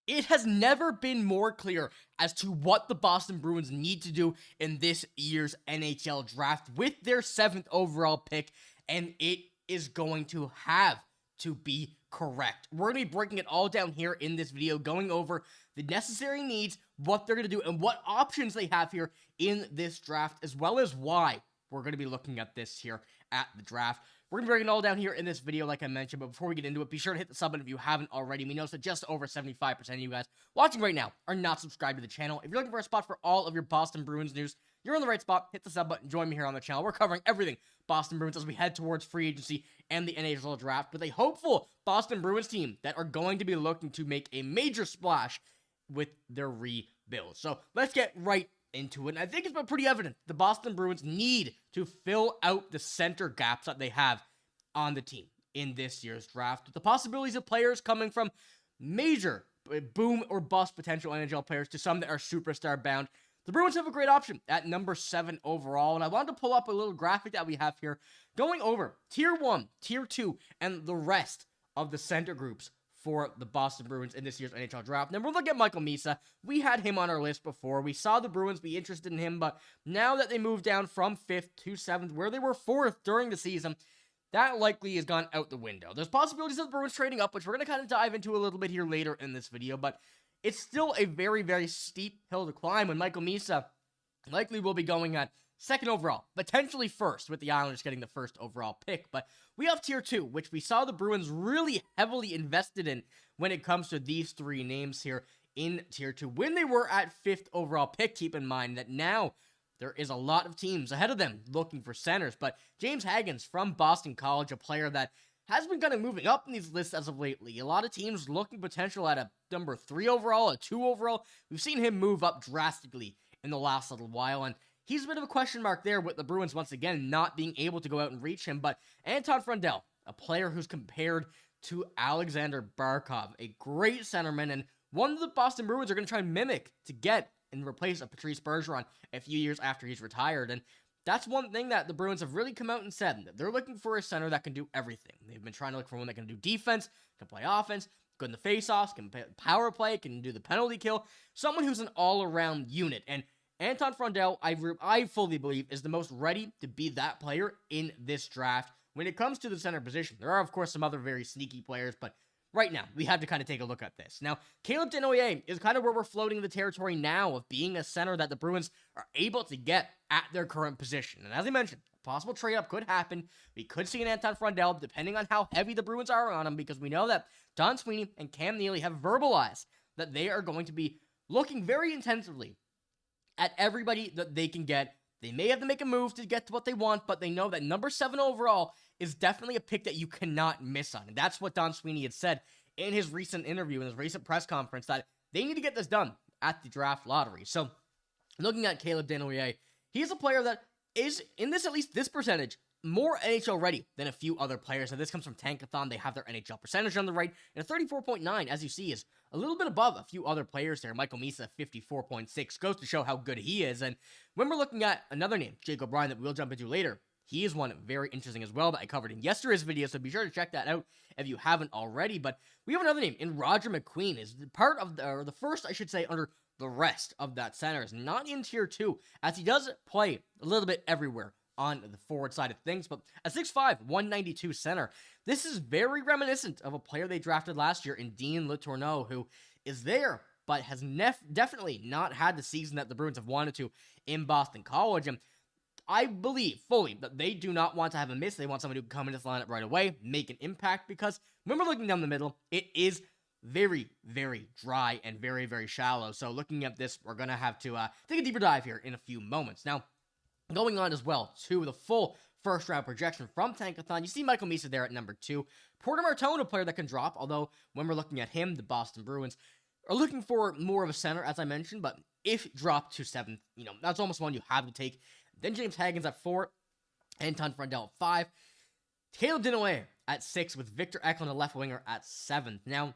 It has never been more clear as to what the Boston Bruins need to do in this year's NHL draft with their 7th overall pick, and it is going to have to be correct. We're going to be breaking it all down here in this video, going over the necessary needs, what they're going to do, and what options they have here in this draft, as well as why we're going to be looking at this here at the draft. We're going to be breaking it all down here in this video, like I mentioned, but before we get into it, be sure to hit the sub button if you haven't already. We notice that just over 75% of you guys watching right now are not subscribed to the channel. If you're looking for a spot for all of your Boston Bruins news, you're in the right spot. Hit the sub button, join me here on the channel. We're covering everything Boston Bruins as we head towards free agency and the NHL draft with a hopeful Boston Bruins team that are going to be looking to make a major splash with their rebuild. So let's get right into it. And I think it's been pretty evident the Boston Bruins need to fill out the center gaps that they have on the team in this year's draft, with the possibilities of players coming from major boom or bust potential NHL players to some that are superstar bound. The Bruins have a great option at number 7 overall, and I wanted to pull up a little graphic that we have here going over Tier 1, Tier 2, and the rest of the center groups for the Boston Bruins in this year's NHL draft. Then we'll look at Michael Misa. We had him on our list before. We saw the Bruins be interested in him, but now that they moved down from 5th to 7th, where they were 4th during the season, that likely has gone out the window. There's possibilities of the Bruins trading up, which we're going to kind of dive into a little bit here later in this video, but it's still a very, very steep hill to climb when Michael Misa likely will be going at 2nd overall, potentially 1st, with the Islanders getting the 1st overall pick. But we have Tier 2, which we saw the Bruins really heavily invested in when it comes to these 3 names here in Tier 2. When they were at 5th overall pick, keep in mind that now there is a lot of teams ahead of them looking for centers, but James Hagens from Boston College, a player that has been kind of moving up in these lists as of lately. A lot of teams looking potential at a number 3 overall, a 2 overall. We've seen him move up drastically in the last little while, and he's a bit of a question mark there with the Bruins once again not being able to go out and reach him. But Anton Frundell, a player who's compared to Alexander Barkov, a great centerman, and one that the Boston Bruins are going to try and mimic to get and replace a Patrice Bergeron a few years after he's retired. And that's one thing that the Bruins have really come out and said, that they're looking for a center that can do everything. They've been trying to look for one that can do defense, can play offense, good in the faceoffs, can play power play, can do the penalty kill, someone who's an all-around unit. And Anton Frundell, I fully believe, is the most ready to be that player in this draft. When it comes to the center position, there are, of course, some other very sneaky players, but right now, we have to kind of take a look at this. Now, Caleb Denoyer is kind of where we're floating the territory now of being a center that the Bruins are able to get at their current position. And as I mentioned, a possible trade-up could happen. We could see an Anton Frundell, depending on how heavy the Bruins are on him, because we know that Don Sweeney and Cam Neely have verbalized that they are going to be looking very intensively at everybody that they can get. They may have to make a move to get to what they want, but they know that number 7 overall is definitely a pick that you cannot miss on. And that's what Don Sweeney had said in his recent interview, in his recent press conference, that they need to get this done at the draft lottery. So, looking at Caleb Denoyer, he's a player that is, in this, at least this percentage, more NHL ready than a few other players. And this comes from Tankathon. They have their NHL percentage on the right, and a 34.9, as you see, is a little bit above a few other players there. Michael Misa, 54.6, goes to show how good he is. And when we're looking at another name, Jake O'Brien, that we'll jump into later, he is one very interesting as well that I covered in yesterday's video, so be sure to check that out if you haven't already. But we have another name in Roger McQueen, is part of the first, I should say, under the rest of that center, is not in Tier 2, as he does play a little bit everywhere on the forward side of things. But a 6'5", 192 center, this is very reminiscent of a player they drafted last year in Dean Letourneau, who is there, but has definitely not had the season that the Bruins have wanted to in Boston College. And I believe fully that they do not want to have a miss. They want somebody who can come into this lineup right away, make an impact, because when we're looking down the middle, it is very, very dry and very, very shallow. So looking at this, we're going to have to take a deeper dive here in a few moments. Now, going on as well to the full first-round projection from Tankathon, you see Michael Misa there at number 2. Porter Martone, a player that can drop, although when we're looking at him, the Boston Bruins are looking for more of a center, as I mentioned, but if dropped to 7th, that's almost one you have to take. Then James Hagens at 4, Anton Frundell at 5, Caleb Denoyer at 6, with Victor Eklund, a left winger, at 7th. Now,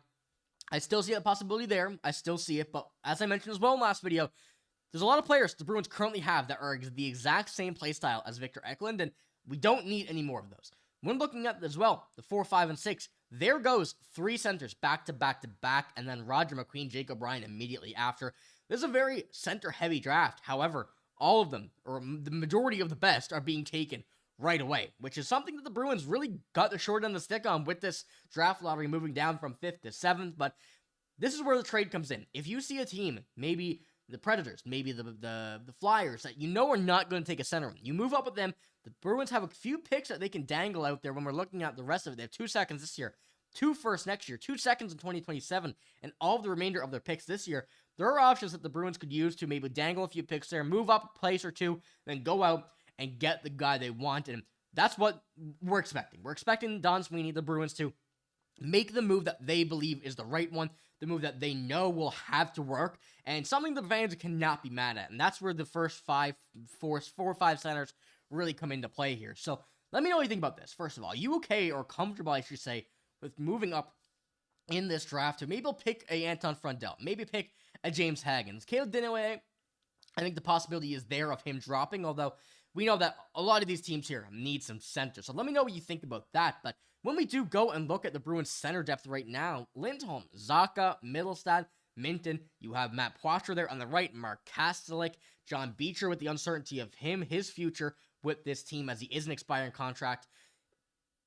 I still see a possibility there. I still see it, but as I mentioned as well in the last video, there's a lot of players the Bruins currently have that are the exact same playstyle as Victor Eklund, and we don't need any more of those. When looking at as well, the 4, 5, and 6, there goes 3 centers back to back to back, and then Roger McQueen, Jacob Ryan immediately after. This is a very center-heavy draft. However, all of them, or the majority of the best, are being taken right away, which is something that the Bruins really got the short end of the stick on with this draft lottery moving down from 5th to 7th, but this is where the trade comes in. If you see a team, maybe the Predators, maybe the Flyers, that you know are not going to take a centerman, you move up with them. The Bruins have a few picks that they can dangle out there when we're looking at the rest of it. They have 2 seconds this year, 2 firsts next year, 2 seconds in 2027, and all of the remainder of their picks this year. There are options that the Bruins could use to maybe dangle a few picks there, move up a place or two, then go out and get the guy they want, and that's what we're expecting. We're expecting Don Sweeney, the Bruins, to make the move that they believe is the right one, the move that they know will have to work, and something the fans cannot be mad at, and that's where the first 4 or 5 centers really come into play here. So let me know what you think about this. First of all, are you okay or comfortable, I should say, with moving up in this draft to maybe pick a Anton Frundell, maybe pick a James Haggins? Caleb Dinwiddie, I think the possibility is there of him dropping, although we know that a lot of these teams here need some centers. So let me know what you think about that. But when we do go and look at the Bruins center depth right now, Lindholm, Zacha, Middlestad, Minton, you have Matt Poitras there on the right, Mark Kastelik, John Beecher with the uncertainty of his future with this team as he is an expiring contract.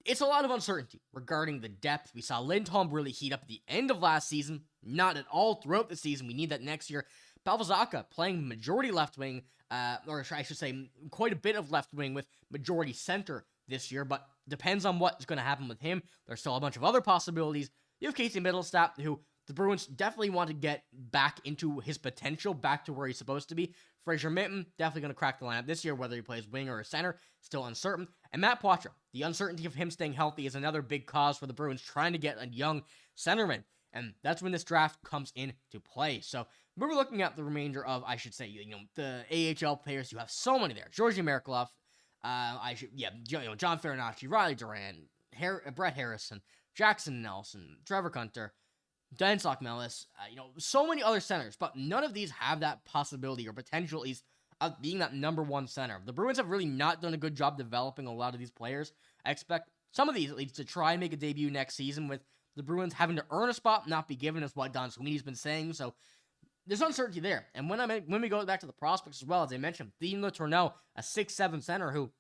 It's a lot of uncertainty regarding the depth. We saw Lindholm really heat up at the end of last season, not at all throughout the season. We need that next year. Pavel Zacha playing majority left wing, or I should say quite a bit of left wing with majority center this year, but depends on what's going to happen with him. There's still a bunch of other possibilities. You have Casey Middlestat, who the Bruins definitely want to get back into his potential, back to where he's supposed to be. Fraser Minton, definitely going to crack the lineup this year, whether he plays wing or center, still uncertain. And Matt Poitras, the uncertainty of him staying healthy is another big cause for the Bruins trying to get a young centerman. And that's when this draft comes into play. So we're looking at the remainder of, I should say, the AHL players. You have so many there. Georgi Merkulov, John Farinacci, Riley Duran, Brett Harrison, Jackson Nelson, Trevor Kunter, Dan Sock-Mellis, so many other centers, but none of these have that possibility or potential, at least, of being that number 1 center. The Bruins have really not done a good job developing a lot of these players. I expect some of these, at least, to try and make a debut next season, with the Bruins having to earn a spot, not be given, is what Don Sweeney's been saying, so there's uncertainty there. And when we go back to the prospects as well, as I mentioned, Dean Letourneau, a 6'7" center who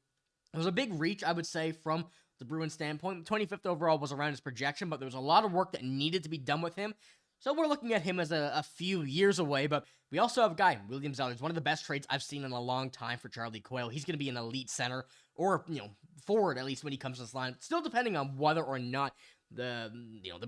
was a big reach, I would say, from the Bruins standpoint. 25th overall was around his projection, but there was a lot of work that needed to be done with him. So we're looking at him as a few years away, but we also have a guy, William Zellers, one of the best trades I've seen in a long time for Charlie Coyle. He's going to be an elite center, or, forward, at least when he comes to this line. Still depending on whether or not the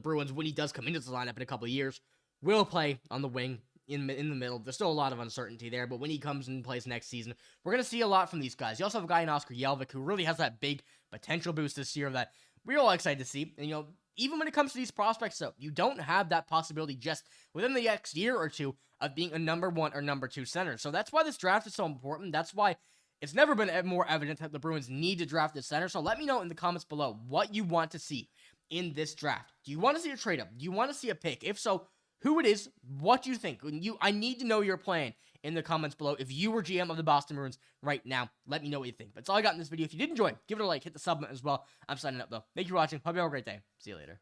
Bruins, when he does come into this lineup in a couple of years, will play on the wing in the middle. There's still a lot of uncertainty there, but when he comes and plays next season, we're going to see a lot from these guys. You also have a guy in Oscar Jelvik who really has that big potential boost this year that we're all excited to see. And, even when it comes to these prospects, though, you don't have that possibility just within the next year or two of being a number 1 or number 2 center. So that's why this draft is so important. That's why it's never been more evident that the Bruins need to draft a center. So let me know in the comments below what you want to see in this draft. Do you want to see a trade up? Do you want to see a pick? If so, who it is, what you think. I need to know your plan in the comments below. If you were GM of the Boston Bruins right now, let me know what you think. But that's all I got in this video. If you did enjoy, give it a like, hit the sub button as well. I'm signing up, though. Thank you for watching. Hope you have a great day. See you later.